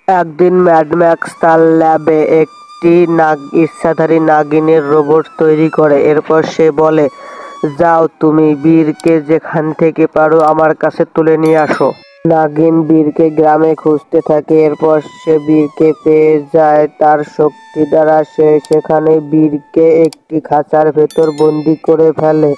একদিন mad max তার ল্যাবে একটি ইচ্ছাধারী নাগিনের রোবট তৈরি করে। এরপর সে বলে, যাও তুমি বীরকে যেখান থেকে পারো আমার কাছে তুলে নিয়ে আসো। নাগিন বীরকে গ্রামে খুঁজতে থাকে। এরপর সে বীরকে পেয়ে যায়। তার শক্তি দ্বারা সে সেখানে বীরকে একটি খাঁচার ভেতর বন্দি করে ফেলে।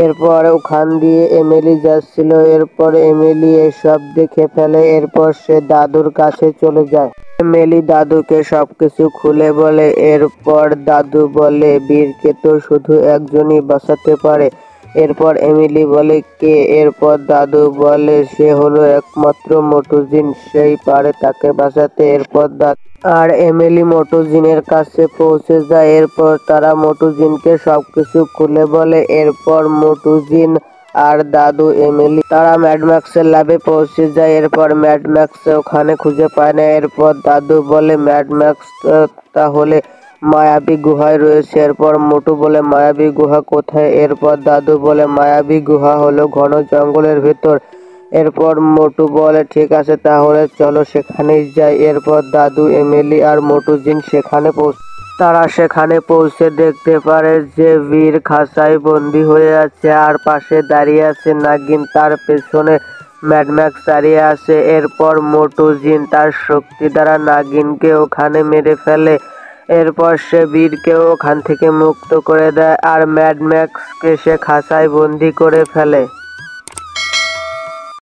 এরপর ওখান দিয়ে এমিলি যাচ্ছিল। এরপর এমিলি এসব দেখে ফেলে। এরপর সে দাদুর কাছে চলে যায়। এমিলি দাদুকে সবকিছু খুলে বলে। এরপর দাদু বলে, বীরকে তো শুধু একজনই বাঁচাতে পারে। এরপর এমিলি বলে, কে? এরপর দাদু বলে, সে হলো একমাত্র মোটুজিন, সেই পারে তাকে বাঁচাতে। এরপর দাদু আর এমিলি মোটুজিনের কাছে পৌঁছে যায়। এরপর তারা মোটুজিনকে সবকিছু খুলে বলে। এরপর মোটুজিন আর দাদু এমিলি তারা ম্যাড ম্যাক্সের ল্যাবে পৌঁছে যায়। এরপর ম্যাড ম্যাক্স ওখানে খুঁজে পায় না। এরপর দাদু বলে, ম্যাড ম্যাক্স তাহলে মায়াবী গুহায় রয়েছে। এরপর মোটু বলে, মায়াবী গুহা কোথায়? এরপর দাদু বলে, মায়াবী গুহা হলো ঘন জঙ্গলের ভেতর। এরপর মোটু বলে, ঠিক আছে তাহলে চলো সেখানেই যাই। এরপর দাদু এমিলি আর মোটুজিন সেখানে তারা সেখানে পৌঁছে দেখতে পারে যে বীর খাঁচায় বন্দি হয়ে আছে আর পাশে দাঁড়িয়ে আছে নাগিন, তার পেছনে ম্যাড ম্যাক্স দাঁড়িয়ে আছে। এরপর মোটুজিন তার শক্তি দ্বারা নাগিনকে ওখানে মেরে ফেলে। এরপর সে বীরকেও ওখান থেকে মুক্ত করে দেয় আর ম্যাড ম্যাক্সকে সে খাঁচায় বন্দি করে ফেলে।